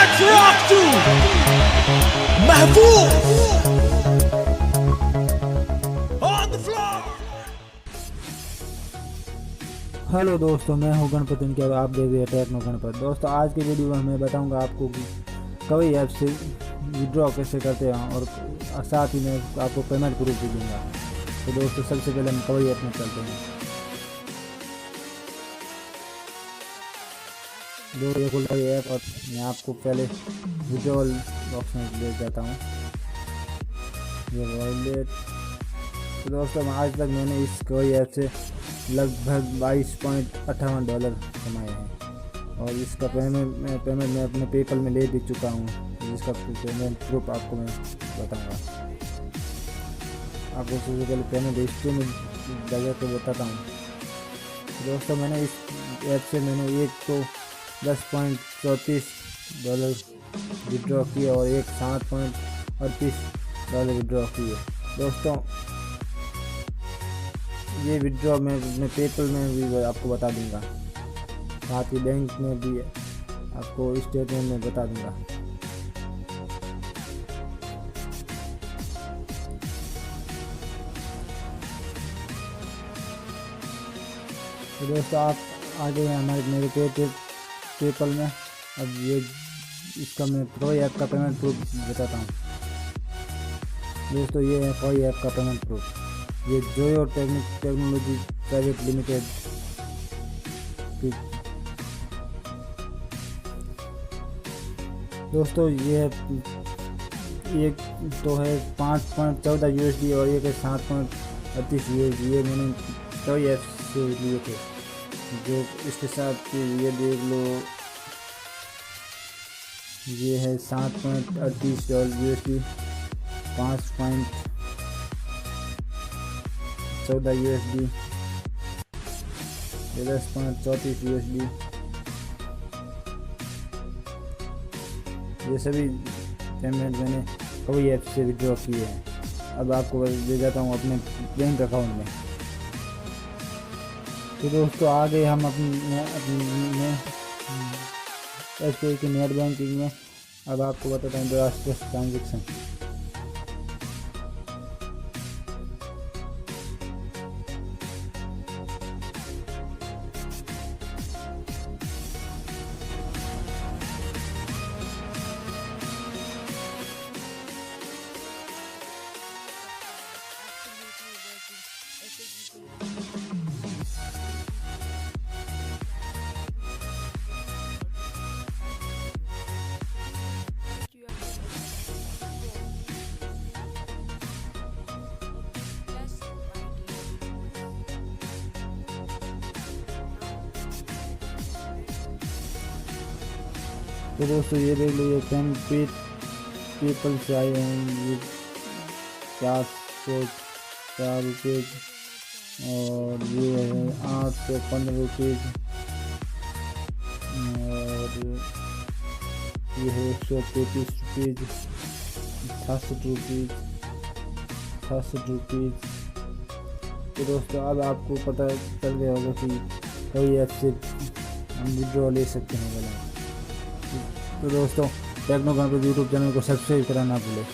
Let's rock to Mehboob on the floor। Hello दोस्तों, मैं हूं गणपति इनके आप देख रहे हैं टेक्नो गणपति। दोस्तों आज की वीडियो में मैं बताऊंगा आपको कि क्वाई ऐप से विड्रॉ कैसे करते हैं और साथ ही मैं आपको पेमेंट प्रूफ भी दूंगा। तो दोस्तों सबसे पहले हम क्वाई ऐप में चलते हैं। दोस्तों ये खुल रही ऐप और मैं आपको पहले विड्रॉल बॉक्स में ले जाता हूँ। ये वॉलेट। तो दोस्तों आज तक मैंने इस क्वाई ऐप से लगभग $22.58 कमाए हैं और इसका पेमेंट मैं अपने पेपल में ले भी चुका हूँ, जिसका पेमेंट प्रूफ आपको मैं बताऊँगा। आपको सबसे पहले पेमेंट हिस्ट्री में जगह पे बताता हूँ। दोस्तों मैंने इस ऐप से एक तो $10.34 विड्रॉ किए और एक $7.38 विड्रॉ किए। दोस्तों ये विड्रॉ मैं अपने पेपल में भी आपको बता दूंगा, साथ ही बैंक में भी आपको स्टेटमेंट में बता दूंगा। तो दोस्तों आप आ गए हैं मेरे पेपल में। अब ये इसका मैं क्वाई ऐप का पेमेंट प्रूफ बताता हूँ। दोस्तों ये है क्वाई ऐप का पेमेंट प्रूफ। ये जोयो टेक्नोलॉजी प्राइवेट लिमिटेड दोस्तों ये एक तो है 5.14 USD और एक है 7.38 USD। ये मैंने क्वाई ऐप से लिए थे, जो इसके साथ ये देख लो, ये है $7.38 USD, 5.14 USD, 10.34 USD। ये सभी पेमेंट मैंने क्वाई ऐप से विड्रॉ किए हैं। अब आपको दे जाता हूँ अपने बैंक अकाउंट में। तो दोस्तों आ गए हम अपने ऐसे की नेट बैंकिंग में। अब आपको बताता हूँ ट्रांजेक्शन। तो दोस्तों ये देख लो, ये पेपल से आए हैं। ये 404 रुपये और ये है 815 रुपये और ये है 133 रुपये, 66 रुपये। तो दोस्तों अब आपको पता चल गया होगा कि क्वाई ऐप से हम विड्रॉ ले सकते हैं। तो दोस्तों टेक्नो गणपति यूट्यूब चैनल को सब्सक्राइब करना ना भूलें।